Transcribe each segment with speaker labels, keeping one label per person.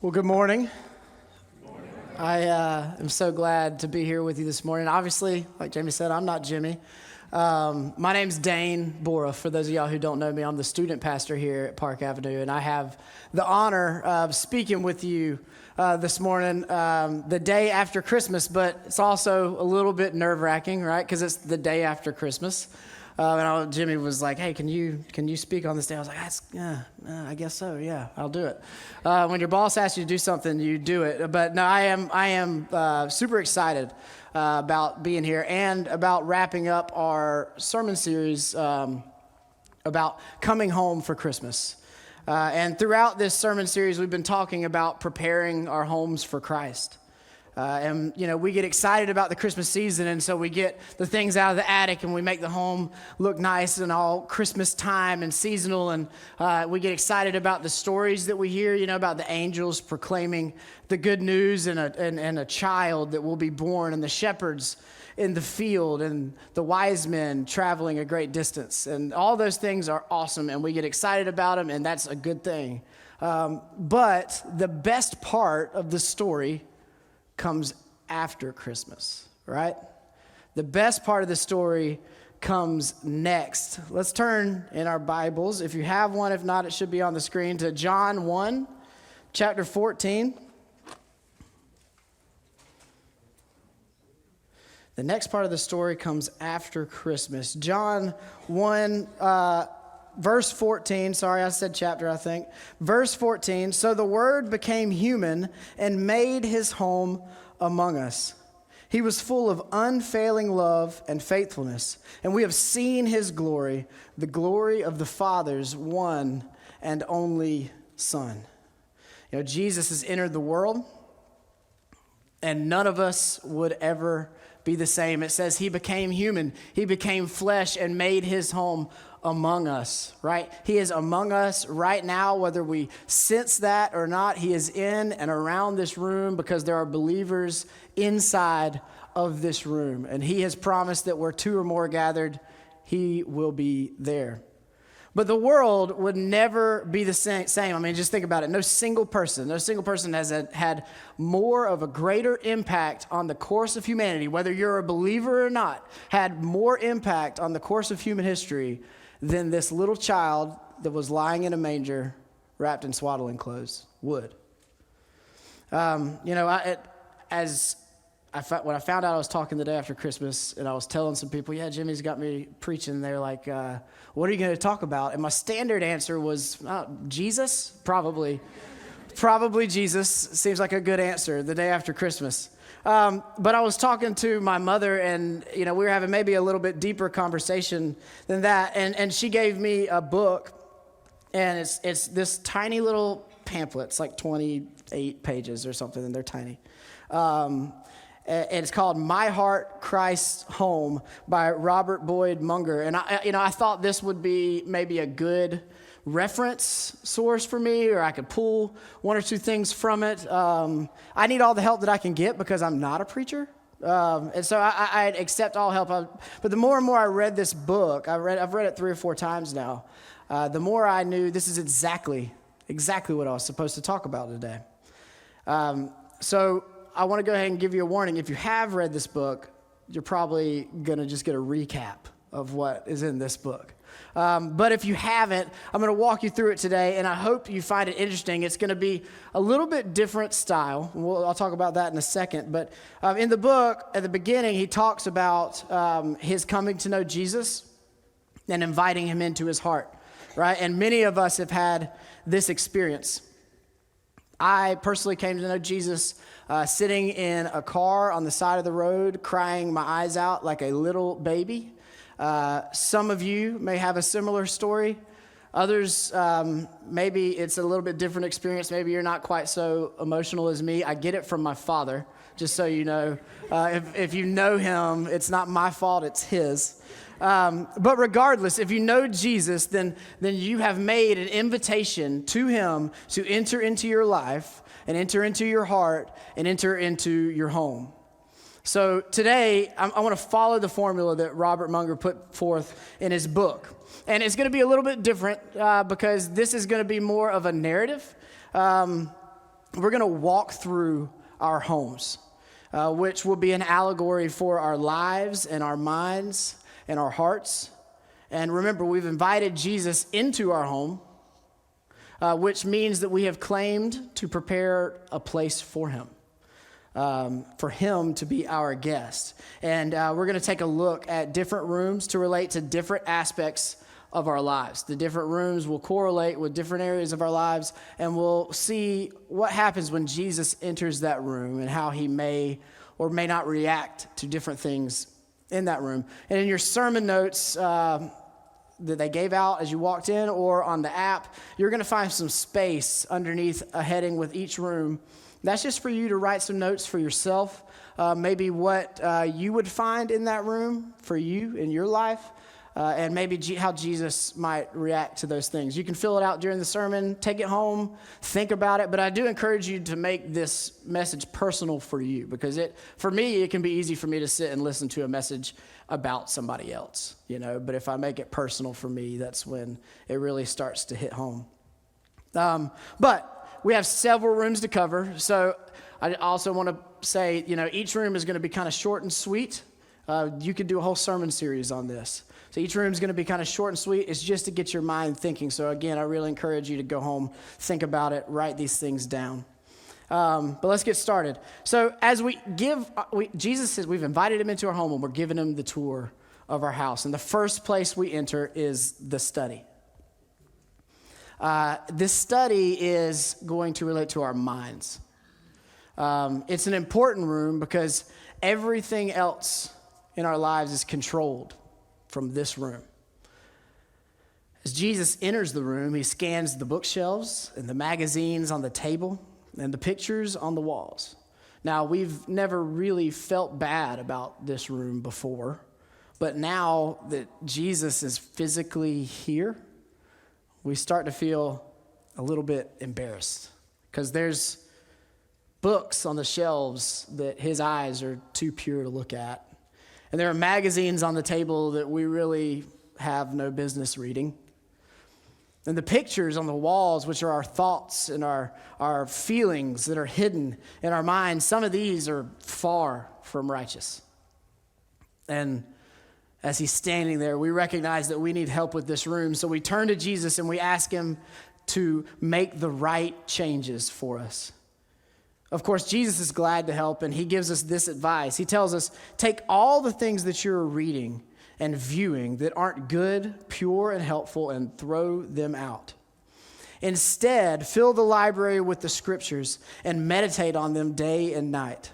Speaker 1: Well, good morning. I am so glad to be here with you this morning. Obviously, like Jamie said, I'm not Jimmy. My name's Dane Boruff. For those of y'all who don't know me, I'm the student pastor here at Park Avenue, and I have the honor of speaking with you this morning, the day after Christmas, but it's also a little bit nerve-wracking, right? Because it's the day after Christmas. Jimmy was like, "Hey, can you speak on this day?" I was like, I guess so. Yeah, I'll do it. When your boss asks you to do something, you do it. But no, I am super excited about being here and about wrapping up our sermon series about coming home for Christmas. And throughout this sermon series, we've been talking about preparing our homes for Christ. We get excited about the Christmas season, and so we get the things out of the attic, and we make the home look nice and all Christmas time and seasonal, and we get excited about the stories that we hear, about the angels proclaiming the good news and a child that will be born, and the shepherds in the field, and the wise men traveling a great distance. And all those things are awesome, and we get excited about them, and that's a good thing. But the best part of the story comes after Christmas, right? The best part of the story comes next. Let's turn in our Bibles, if you have one. If not, it should be on the screen, to John 1, chapter 14. The next part of the story comes after Christmas. John 1, verse 14, sorry, I said chapter, I think. Verse 14, "So the Word became human and made his home among us. He was full of unfailing love and faithfulness, and we have seen his glory, the glory of the Father's one and only Son." Jesus has entered the world, and none of us would ever be the same. It says he became human. He became flesh and made his home among us, right? He is among us right now, whether we sense that or not. He is in and around this room because there are believers inside of this room. And he has promised that where two or more gathered, he will be there. But the world would never be the same. I mean, just think about it. No single person has had more of a greater impact on the course of humanity, whether you're a believer or not, had more impact on the course of human history than this little child that was lying in a manger wrapped in swaddling clothes would. When I found out I was talking the day after Christmas, and I was telling some people, "Yeah, Jimmy's got me preaching," they're like, "What are you going to talk about?" And my standard answer was, Jesus, probably Jesus. Seems like a good answer the day after Christmas. But I was talking to my mother, and we were having maybe a little bit deeper conversation than that, and she gave me a book, and it's this tiny little pamphlet. It's like 28 pages or something, and they're tiny. And it's called "My Heart, Christ's Home" by Robert Boyd Munger. And I thought this would be maybe a good reference source for me, or I could pull one or two things from it. I need all the help that I can get because I'm not a preacher. And so I accept all help. But the more and more I read this book, I've read it 3 or 4 times now, the more I knew this is exactly what I was supposed to talk about today. So I want to go ahead and give you a warning. If you have read this book, you're probably going to just get a recap of what is in this book. But if you haven't, I'm going to walk you through it today, and I hope you find it interesting. It's going to be a little bit different style. I'll talk about that in a second. But in the book, at the beginning, he talks about his coming to know Jesus and inviting him into his heart, right? And many of us have had this experience. I personally came to know Jesus sitting in a car on the side of the road, crying my eyes out like a little baby. Some of you may have a similar story. Others, maybe it's a little bit different experience. Maybe you're not quite so emotional as me. I get it from my father, just so you know. If you know him, it's not my fault, it's his. But regardless, if you know Jesus, then you have made an invitation to him to enter into your life and enter into your heart and enter into your home. So today, I want to follow the formula that Robert Munger put forth in his book. And it's going to be a little bit different because this is going to be more of a narrative. we're going to walk through our homes, which will be an allegory for our lives and our minds and our hearts. And remember, we've invited Jesus into our home, which means that we have claimed to prepare a place for him to be our guest. And we're going to take a look at different rooms to relate to different aspects of our lives. The different rooms will correlate with different areas of our lives, and we'll see what happens when Jesus enters that room and how he may or may not react to different things in that room. And in your sermon notes that they gave out as you walked in or on the app, you're going to find some space underneath a heading with each room. That's just for you to write some notes for yourself, maybe what you would find in that room for you in your life, and maybe how Jesus might react to those things. You can fill it out during the sermon, take it home, think about it, but I do encourage you to make this message personal for you, because for me, it can be easy for me to sit and listen to a message about somebody else, but if I make it personal for me, that's when it really starts to hit home. But we have several rooms to cover, so I also want to say, each room is going to be kind of short and sweet. You could do a whole sermon series on this. So each room is going to be kind of short and sweet. It's just to get your mind thinking. So again, I really encourage you to go home, think about it, write these things down. But let's get started. So as Jesus says we've invited him into our home and we're giving him the tour of our house. And the first place we enter is the study. This study is going to relate to our minds. It's an important room because everything else in our lives is controlled from this room. As Jesus enters the room, he scans the bookshelves and the magazines on the table and the pictures on the walls. Now, we've never really felt bad about this room before, but now that Jesus is physically here, we start to feel a little bit embarrassed because there's books on the shelves that his eyes are too pure to look at. And there are magazines on the table that we really have no business reading. And the pictures on the walls, which are our thoughts and our feelings that are hidden in our minds, some of these are far from righteous. And as he's standing there, we recognize that we need help with this room. So we turn to Jesus and we ask him to make the right changes for us. Of course, Jesus is glad to help, and he gives us this advice. He tells us, take all the things that you're reading and viewing that aren't good, pure, and helpful, and throw them out. Instead, fill the library with the scriptures and meditate on them day and night.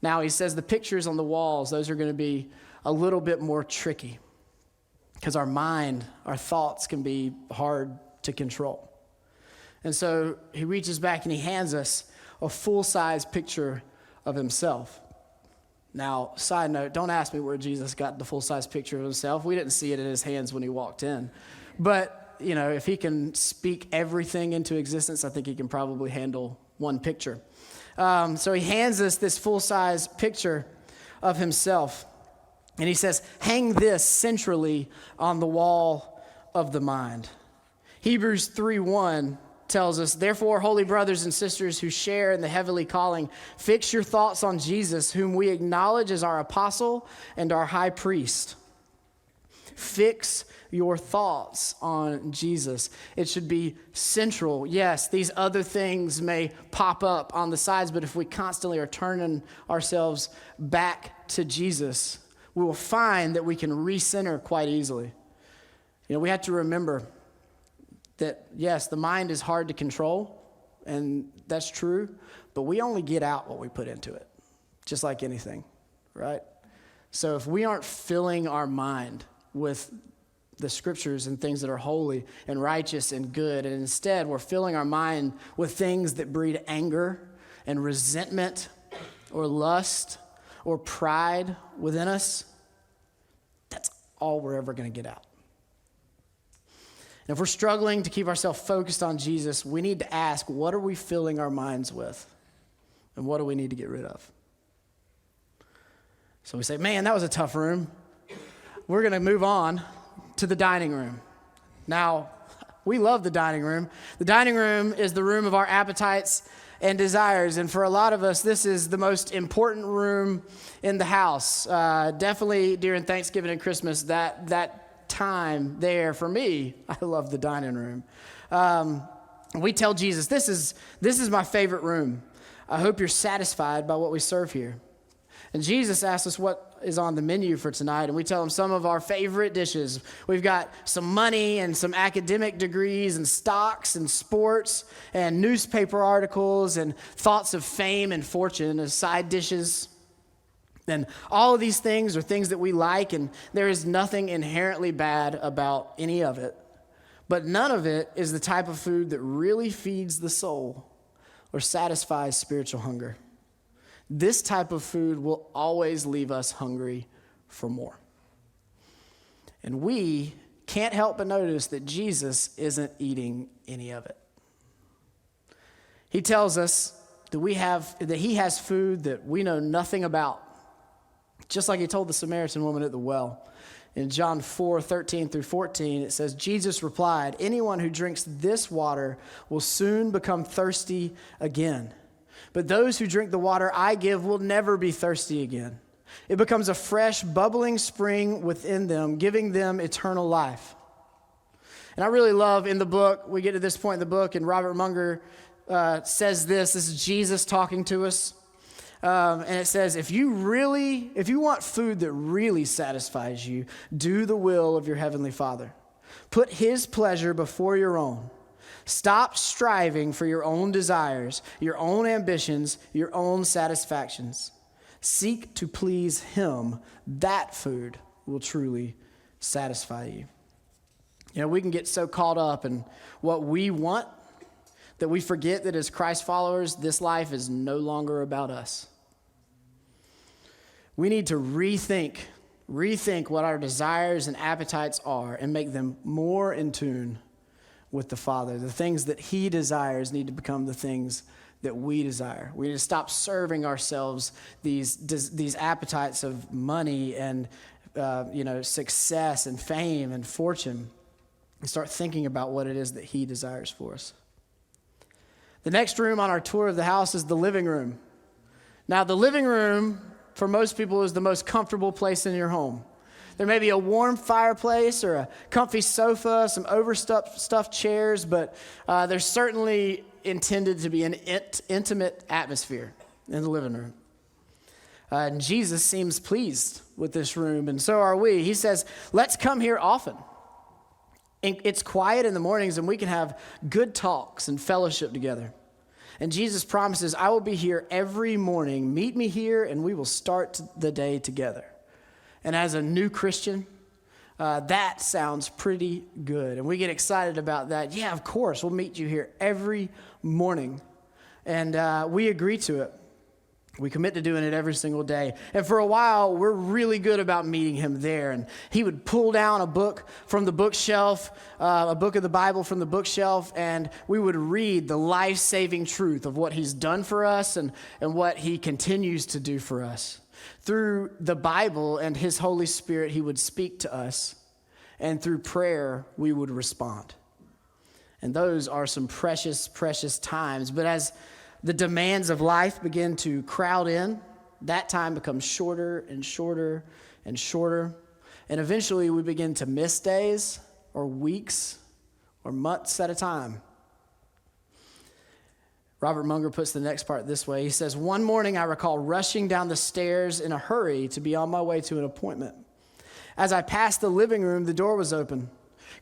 Speaker 1: Now, he says the pictures on the walls, those are going to be a little bit more tricky because our mind, our thoughts can be hard to control. And so he reaches back and he hands us a full-size picture of himself. Now, side note, don't ask me where Jesus got the full-size picture of himself. We didn't see it in his hands when he walked in. But, if he can speak everything into existence, I think he can probably handle one picture. So he hands us this full-size picture of himself. And he says, hang this centrally on the wall of the mind. Hebrews 3:1 tells us, therefore, holy brothers and sisters who share in the heavenly calling, fix your thoughts on Jesus, whom we acknowledge as our apostle and our high priest. Fix your thoughts on Jesus. It should be central. Yes, these other things may pop up on the sides, but if we constantly are turning ourselves back to Jesus, we will find that we can recenter quite easily. We have to remember that, yes, the mind is hard to control, and that's true, but we only get out what we put into it, just like anything, right? So if we aren't filling our mind with the scriptures and things that are holy and righteous and good, and instead we're filling our mind with things that breed anger and resentment or lust or pride within us, that's all we're ever going to get out. And if we're struggling to keep ourselves focused on Jesus, we need to ask, what are we filling our minds with? And what do we need to get rid of? So we say, man, that was a tough room. We're going to move on to the dining room. Now, we love the dining room. The dining room is the room of our appetites and desires. And for a lot of us, this is the most important room in the house. Definitely during Thanksgiving and Christmas, that time there for me, I love the dining room. We tell Jesus, this is my favorite room. I hope you're satisfied by what we serve here. And Jesus asks us what is on the menu for tonight, and we tell him some of our favorite dishes. We've got some money and some academic degrees and stocks and sports and newspaper articles and thoughts of fame and fortune as side dishes. And all of these things are things that we like, and there is nothing inherently bad about any of it. But none of it is the type of food that really feeds the soul or satisfies spiritual hunger. This type of food will always leave us hungry for more. And we can't help but notice that Jesus isn't eating any of it. He tells us that he has food that we know nothing about, just like he told the Samaritan woman at the well. In John 4:13-14, it says, Jesus replied, anyone who drinks this water will soon become thirsty again. But those who drink the water I give will never be thirsty again. It becomes a fresh, bubbling spring within them, giving them eternal life. And I really love in the book, we get to this point in the book, and Robert Munger says this is Jesus talking to us. And it says, if you want food that really satisfies you, do the will of your heavenly Father. Put his pleasure before your own. Stop striving for your own desires, your own ambitions, your own satisfactions. Seek to please him. That food will truly satisfy you. You know, we can get so caught up in what we want that we forget that as Christ followers, this life is no longer about us. We need to rethink what our desires and appetites are and make them more in tune with the Father. The things that he desires need to become the things that we desire. We need to stop serving ourselves these appetites of money and success and fame and fortune, and start thinking about what it is that he desires for us. The next room on our tour of the house is the living room. Now, the living room, for most people, is the most comfortable place in your home. There may be a warm fireplace or a comfy sofa, some overstuffed chairs, but there's certainly intended to be an intimate atmosphere in the living room. And Jesus seems pleased with this room, and so are we. He says, let's come here often. And it's quiet in the mornings, and we can have good talks and fellowship together. And Jesus promises, I will be here every morning. Meet me here, and we will start the day together. And as a new Christian, that sounds pretty good. And we get excited about that. Yeah, of course, we'll meet you here every morning. And we agree to it. We commit to doing it every single day. And for a while, we're really good about meeting him there. And he would pull down a book from the bookshelf, a book of the Bible from the bookshelf, and we would read the life-saving truth of what he's done for us and what he continues to do for us. Through the Bible and his Holy Spirit, he would speak to us, and through prayer, we would respond. And those are some precious, precious times. But as the demands of life begin to crowd in, that time becomes shorter and shorter and shorter. And eventually, we begin to miss days or weeks or months at a time. Robert Munger puts the next part this way. He says, one morning I recall rushing down the stairs in a hurry to be on my way to an appointment. As I passed the living room, the door was open.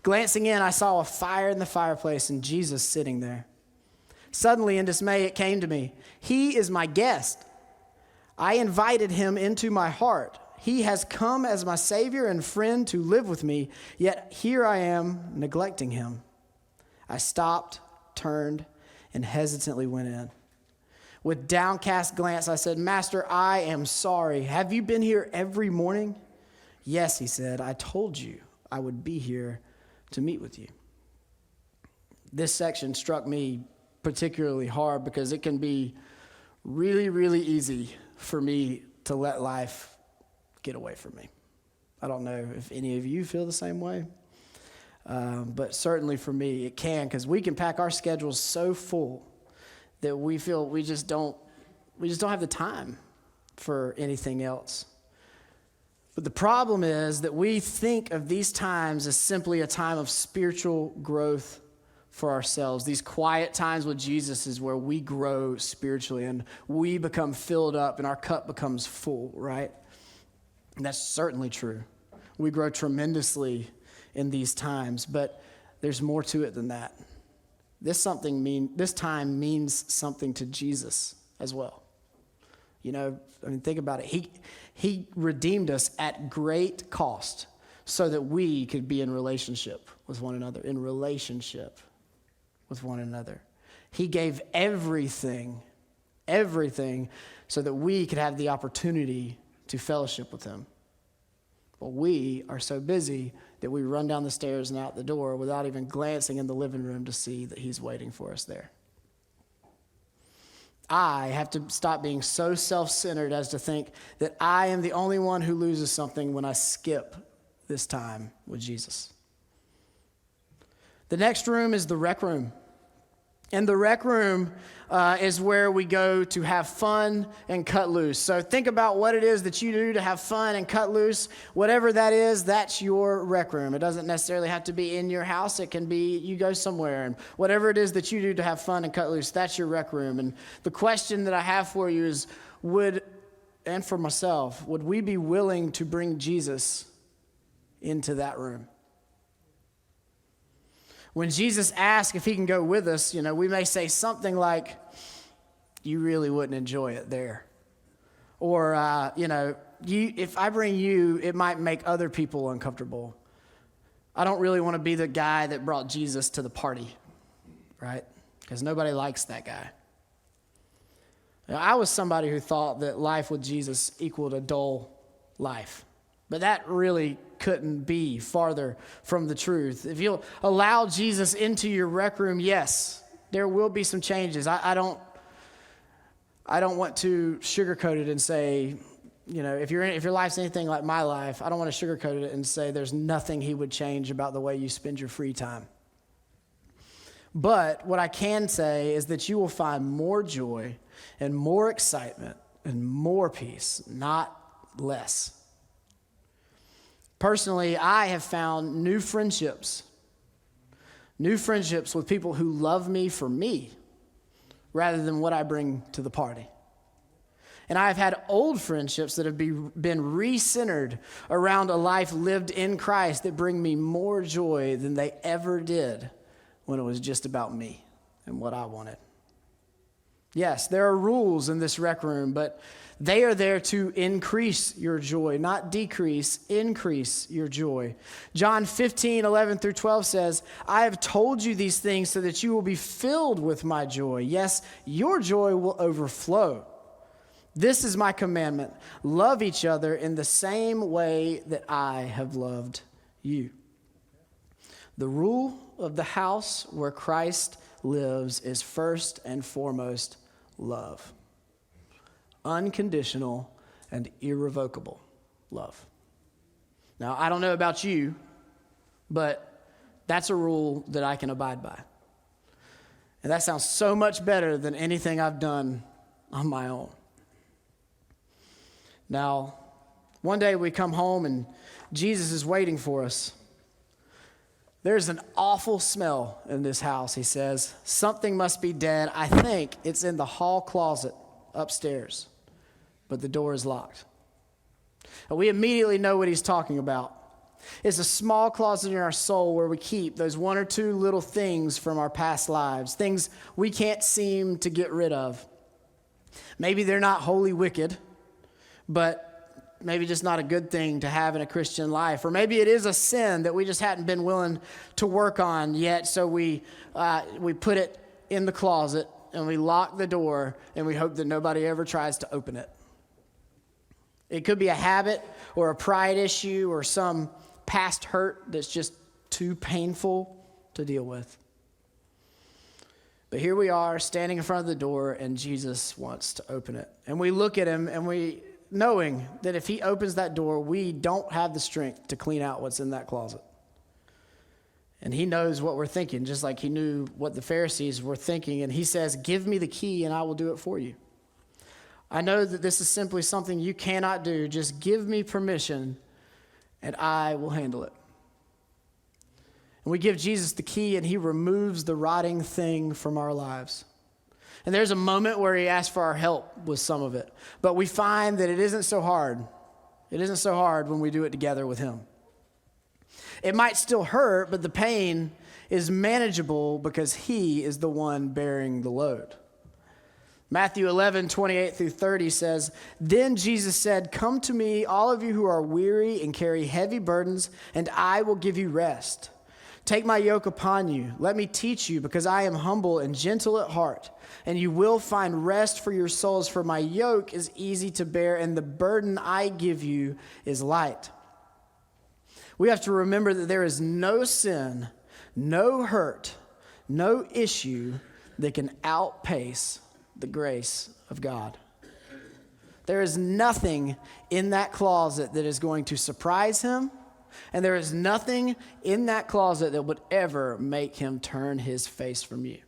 Speaker 1: Glancing in, I saw a fire in the fireplace and Jesus sitting there. Suddenly, in dismay, it came to me. He is my guest. I invited him into my heart. He has come as my Savior and friend to live with me, yet here I am neglecting him. I stopped, turned, and hesitantly went in. With downcast glance, I said, Master, I am sorry. Have you been here every morning? Yes, he said, I told you I would be here to meet with you. This section struck me particularly hard because it can be really, really easy for me to let life get away from me. I don't know if any of you feel the same way. But certainly for me, it can, because we can pack our schedules so full that we feel we just don't have the time for anything else. But the problem is that we think of these times as simply a time of spiritual growth for ourselves. These quiet times with Jesus is where we grow spiritually and we become filled up and our cup becomes full, right? And that's certainly true. We grow tremendously in these times, but there's more to it than that. This time means something to Jesus as well. Think about it. He redeemed us at great cost so that we could be in relationship with one another, He gave everything so that we could have the opportunity to fellowship with him. But we are so busy that we run down the stairs and out the door without even glancing in the living room to see that he's waiting for us there. I have to stop being so self-centered as to think that I am the only one who loses something when I skip this time with Jesus. The next room is the rec room. And the rec room is where we go to have fun and cut loose. So think about what it is that you do to have fun and cut loose. Whatever that is, that's your rec room. It doesn't necessarily have to be in your house. It can be you go somewhere. And whatever it is that you do to have fun and cut loose, that's your rec room. And the question that I have for you is, and for myself, would we be willing to bring Jesus into that room? When Jesus asks if he can go with us, we may say something like, you really wouldn't enjoy it there. Or, if I bring you, it might make other people uncomfortable. I don't really want to be the guy that brought Jesus to the party, right? Because nobody likes that guy. I was somebody who thought that life with Jesus equaled a dull life. But that really couldn't be farther from the truth. If you'll allow Jesus into your rec room, yes, there will be some changes. I don't want to sugarcoat it and say, if your life's anything like my life, I don't want to sugarcoat it and say there's nothing he would change about the way you spend your free time. But what I can say is that you will find more joy and more excitement and more peace, not less. Personally, I have found new friendships with people who love me for me rather than what I bring to the party. And I've had old friendships that have been re-centered around a life lived in Christ that bring me more joy than they ever did when it was just about me and what I wanted. Yes, there are rules in this rec room, but they are there to increase your joy, not decrease, increase your joy. John 15:11-12 says, I have told you these things so that you will be filled with my joy. Yes, your joy will overflow. This is my commandment. Love each other in the same way that I have loved you. The rule of the house where Christ lives is first and foremost love. Unconditional and irrevocable love. Now, I don't know about you, but that's a rule that I can abide by. And that sounds so much better than anything I've done on my own. Now, one day we come home and Jesus is waiting for us. There's an awful smell in this house, he says. Something must be dead. I think it's in the hall closet upstairs, but the door is locked. And we immediately know what he's talking about. It's a small closet in our soul where we keep those one or two little things from our past lives, things we can't seem to get rid of. Maybe they're not wholly wicked, but maybe just not a good thing to have in a Christian life. Or maybe it is a sin that we just hadn't been willing to work on yet, so we put it in the closet and we lock the door and we hope that nobody ever tries to open it. It could be a habit or a pride issue or some past hurt that's just too painful to deal with. But here we are standing in front of the door and Jesus wants to open it. And we look at him and knowing that if he opens that door, we don't have the strength to clean out what's in that closet. And he knows what we're thinking, just like he knew what the Pharisees were thinking. And he says, give me the key and I will do it for you. I know that this is simply something you cannot do. Just give me permission and I will handle it. And we give Jesus the key and he removes the rotting thing from our lives. And there's a moment where he asks for our help with some of it. But we find that it isn't so hard. It isn't so hard when we do it together with him. It might still hurt, but the pain is manageable because he is the one bearing the load. Matthew 11:28-30 says, Then Jesus said, Come to me, all of you who are weary and carry heavy burdens, and I will give you rest. Take my yoke upon you. Let me teach you, because I am humble and gentle at heart, and you will find rest for your souls, for my yoke is easy to bear, and the burden I give you is light. We have to remember that there is no sin, no hurt, no issue that can outpace the grace of God. There is nothing in that closet that is going to surprise him, and there is nothing in that closet that would ever make him turn his face from you.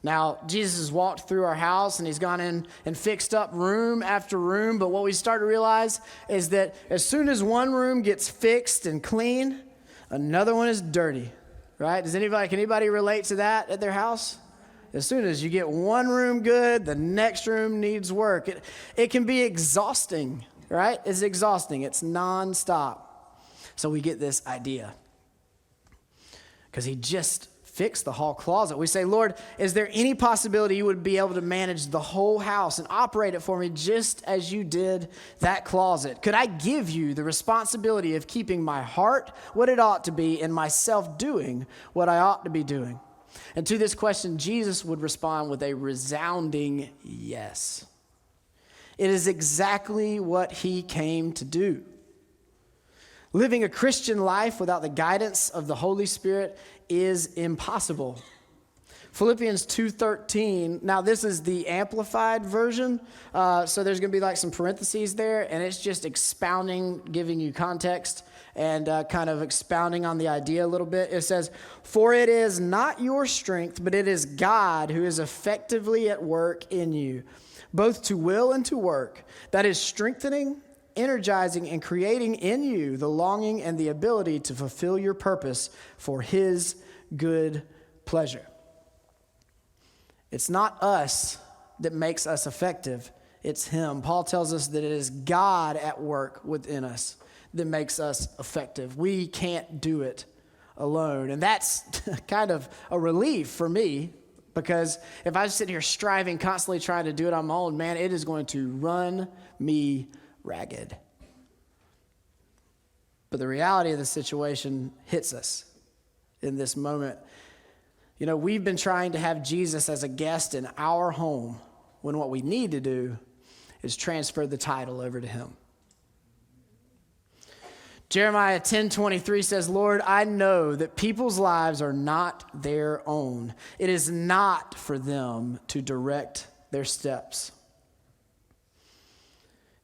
Speaker 1: Now, Jesus has walked through our house and he's gone in and fixed up room after room. But what we start to realize is that as soon as one room gets fixed and clean, another one is dirty, right? Can anybody relate to that at their house? As soon as you get one room good, the next room needs work. It can be exhausting, right? It's exhausting. It's nonstop. So we get this idea. Because he just fixed the hall closet. We say, Lord, is there any possibility you would be able to manage the whole house and operate it for me just as you did that closet? Could I give you the responsibility of keeping my heart what it ought to be and myself doing what I ought to be doing? And to this question, Jesus would respond with a resounding yes. It is exactly what he came to do. Living a Christian life without the guidance of the Holy Spirit is impossible. Philippians 2:13, now this is the amplified version, so there's going to be like some parentheses there, and it's just expounding, giving you context, and kind of expounding on the idea a little bit. It says, For it is not your strength, but it is God who is effectively at work in you, both to will and to work, that is strengthening, energizing, and creating in you the longing and the ability to fulfill your purpose for his good pleasure. It's not us that makes us effective. It's him. Paul tells us that it is God at work within us that makes us effective. We can't do it alone. And that's kind of a relief for me, because if I sit here striving, constantly trying to do it on my own, man, it is going to run me ragged. But the reality of the situation hits us in this moment. You know, we've been trying to have Jesus as a guest in our home when what we need to do is transfer the title over to him. Jeremiah 10:23 says, Lord, I know that people's lives are not their own. It is not for them to direct their steps.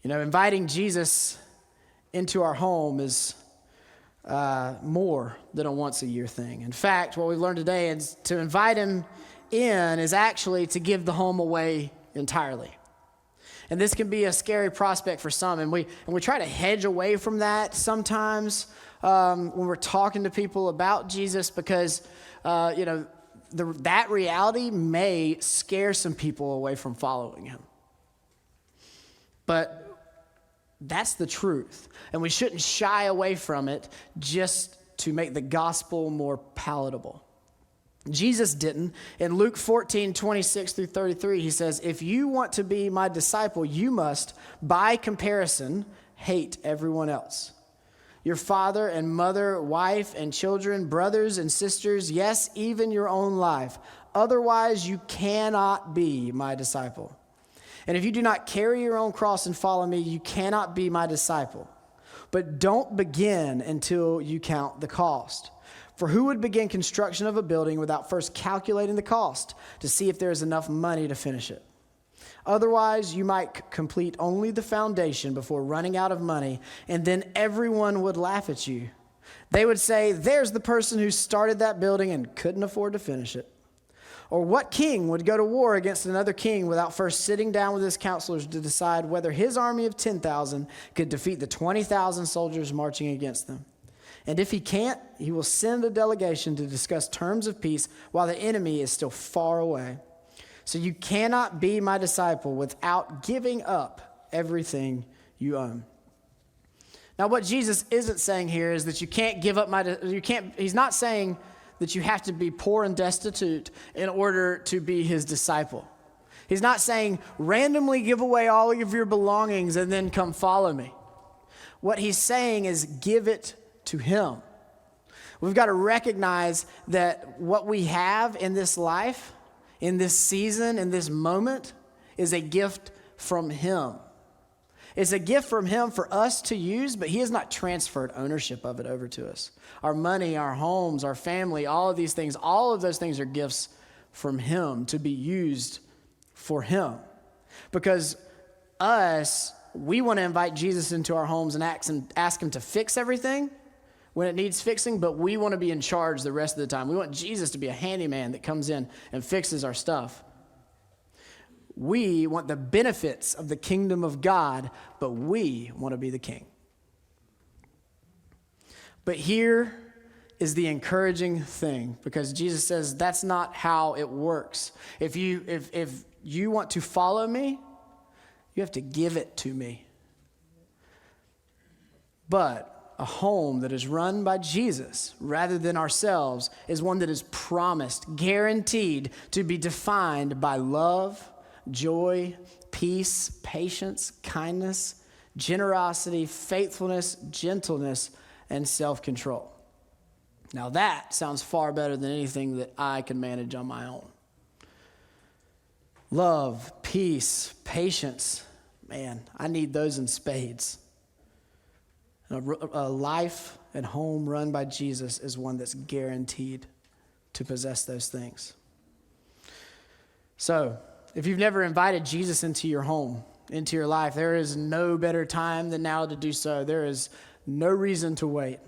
Speaker 1: You know, inviting Jesus into our home is more than a once-a-year thing. In fact, what we've learned today is to invite him in is actually to give the home away entirely. And this can be a scary prospect for some, and we try to hedge away from that sometimes when we're talking to people about Jesus, because that reality may scare some people away from following him. But that's the truth, and we shouldn't shy away from it just to make the gospel more palatable. Jesus didn't. In Luke 14:26-33, he says, if you want to be my disciple, you must, by comparison, hate everyone else. Your father and mother, wife and children, brothers and sisters, yes, even your own life. Otherwise, you cannot be my disciple. And if you do not carry your own cross and follow me, you cannot be my disciple. But don't begin until you count the cost. For who would begin construction of a building without first calculating the cost to see if there is enough money to finish it? Otherwise, you might complete only the foundation before running out of money, and then everyone would laugh at you. They would say, there's the person who started that building and couldn't afford to finish it. Or what king would go to war against another king without first sitting down with his counselors to decide whether his army of 10,000 could defeat the 20,000 soldiers marching against them? And if he can't, he will send a delegation to discuss terms of peace while the enemy is still far away. So you cannot be my disciple without giving up everything you own. Now, what Jesus isn't saying here is that you can't give up he's not saying that you have to be poor and destitute in order to be his disciple. He's not saying randomly give away all of your belongings and then come follow me. What he's saying is give it to him. We've got to recognize that what we have in this life, in this season, in this moment, is a gift from him. It's a gift from him for us to use, but he has not transferred ownership of it over to us. Our money, our homes, our family, all of these things, all of those things are gifts from him to be used for him. Because we want to invite Jesus into our homes and ask him to fix everything when it needs fixing, but we want to be in charge the rest of the time. We want Jesus to be a handyman that comes in and fixes our stuff. We want the benefits of the kingdom of God, but we want to be the king. But here is the encouraging thing, because Jesus says that's not how it works. If you want to follow me, you have to give it to me. But a home that is run by Jesus rather than ourselves is one that is promised, guaranteed to be defined by love, joy, peace, patience, kindness, generosity, faithfulness, gentleness, and self-control. Now that sounds far better than anything that I can manage on my own. Love, peace, patience, man, I need those in spades. A life and home run by Jesus is one that's guaranteed to possess those things. So, if you've never invited Jesus into your home, into your life, there is no better time than now to do so. There is no reason to wait.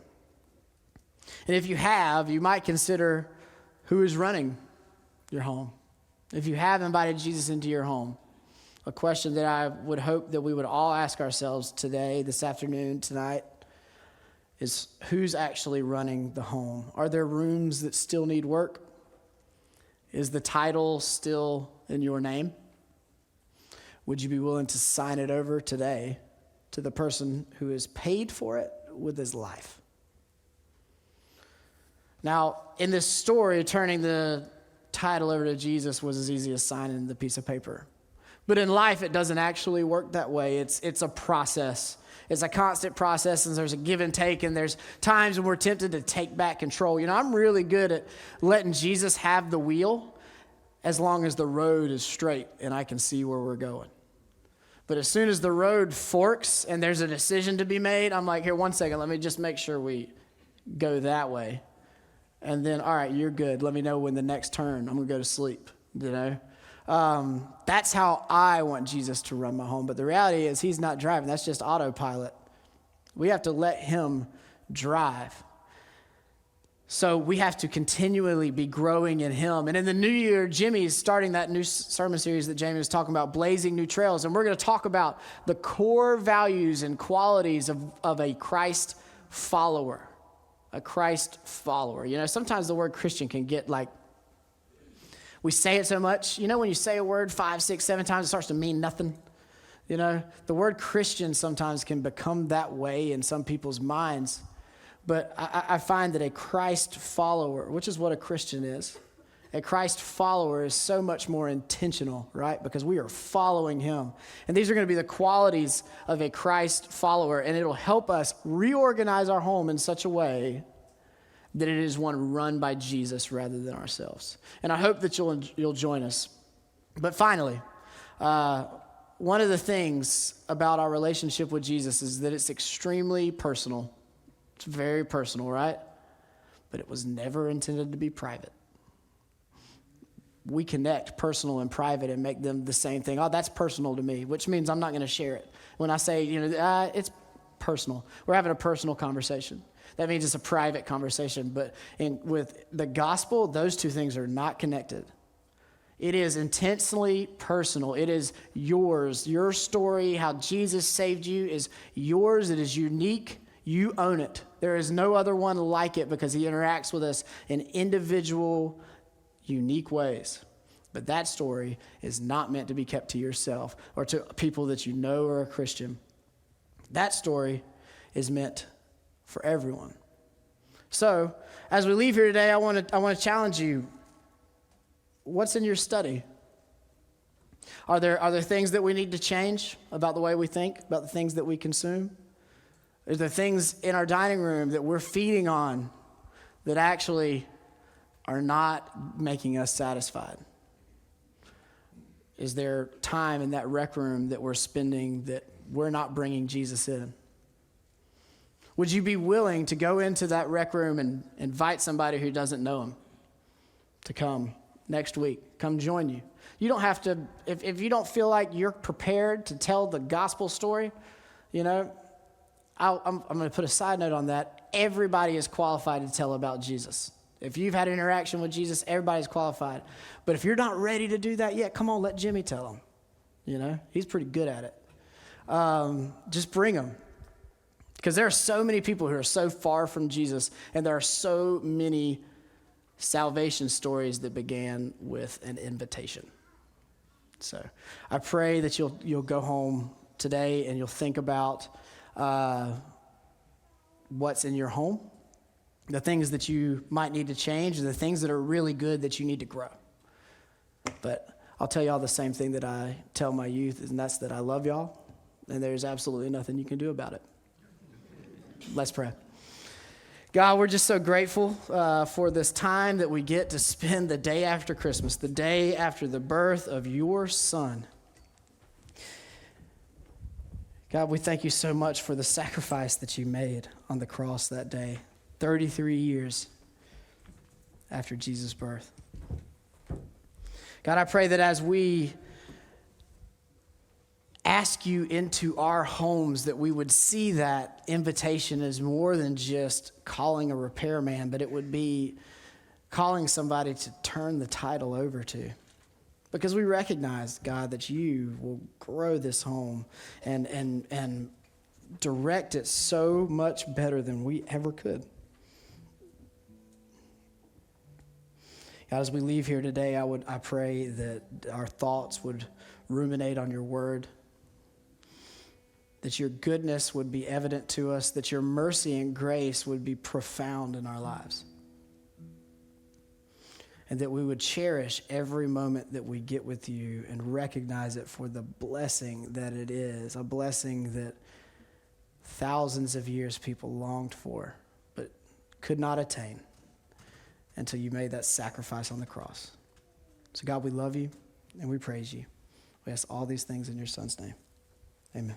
Speaker 1: And if you have, you might consider who is running your home. If you have invited Jesus into your home, a question that I would hope that we would all ask ourselves today, this afternoon, tonight, is who's actually running the home? Are there rooms that still need work? Is the title still in your name? Would you be willing to sign it over today to the person who has paid for it with his life? Now, in this story, turning the title over to Jesus was as easy as signing the piece of paper. But in life, it doesn't actually work that way. It's a process. It's a constant process, and there's a give and take, and there's times when we're tempted to take back control. You know, I'm really good at letting Jesus have the wheel as long as the road is straight and I can see where we're going. But as soon as the road forks and there's a decision to be made, I'm like, here, 1 second, let me just make sure we go that way. And then, all right, you're good. Let me know when the next turn, I'm going to go to sleep, you know? That's how I want Jesus to run my home. But the reality is he's not driving. That's just autopilot. We have to let him drive. So we have to continually be growing in him. And in the new year, Jimmy's starting that new sermon series that Jamie was talking about, Blazing New Trails. And we're going to talk about the core values and qualities of a Christ follower. A Christ follower. You know, sometimes the word Christian can get like, we say it so much. You know, when you say a word 5, 6, 7 times, it starts to mean nothing. You know, the word Christian sometimes can become that way in some people's minds. But I find that a Christ follower, which is what a Christian is, a Christ follower is so much more intentional, right? Because we are following him. And these are going to be the qualities of a Christ follower, and it'll help us reorganize our home in such a way that it is one run by Jesus rather than ourselves. And I hope that you'll join us. But finally, one of the things about our relationship with Jesus is that it's extremely personal. It's very personal, right? But it was never intended to be private. We connect personal and private and make them the same thing. Oh, that's personal to me, which means I'm not going to share it. When I say, it's personal. We're having a personal conversation. That means it's a private conversation. But with the gospel, those two things are not connected. It is intensely personal. It is yours. Your story, how Jesus saved you, is yours. It is unique. You own it. There is no other one like it because he interacts with us in individual, unique ways. But that story is not meant to be kept to yourself or to people that you know are a Christian. That story is meant for everyone. So, as we leave here today, I want to challenge you. What's in your study? Are there things that we need to change about the way we think, about the things that we consume? Is there things in our dining room that we're feeding on that actually are not making us satisfied? Is there time in that rec room that we're spending that we're not bringing Jesus in? Would you be willing to go into that rec room and invite somebody who doesn't know him to come next week? Come join you. You don't have to, if you don't feel like you're prepared to tell the gospel story, you know, I'm going to put a side note on that. Everybody is qualified to tell about Jesus. If you've had an interaction with Jesus, everybody's qualified. But if you're not ready to do that yet, come on, let Jimmy tell him. You know, he's pretty good at it. Just bring him. Because there are so many people who are so far from Jesus, and there are so many salvation stories that began with an invitation. So I pray that you'll go home today and you'll think about what's in your home, the things that you might need to change, the things that are really good that you need to grow. But I'll tell y'all the same thing that I tell my youth, and that's that I love y'all, and there's absolutely nothing you can do about it. Let's pray. God, we're just so grateful for this time that we get to spend the day after Christmas, the day after the birth of your Son. God, we thank you so much for the sacrifice that you made on the cross that day, 33 years after Jesus' birth. God, I pray that as we ask you into our homes, that we would see that invitation as more than just calling a repairman, but it would be calling somebody to turn the title over to. Because we recognize, God, that you will grow this home and direct it so much better than we ever could. God, as we leave here today, I pray that our thoughts would ruminate on your word, that your goodness would be evident to us, that your mercy and grace would be profound in our lives, and that we would cherish every moment that we get with you and recognize it for the blessing that it is, a blessing that thousands of years people longed for but could not attain until you made that sacrifice on the cross. So God, we love you and we praise you. We ask all these things in your Son's name. Amen.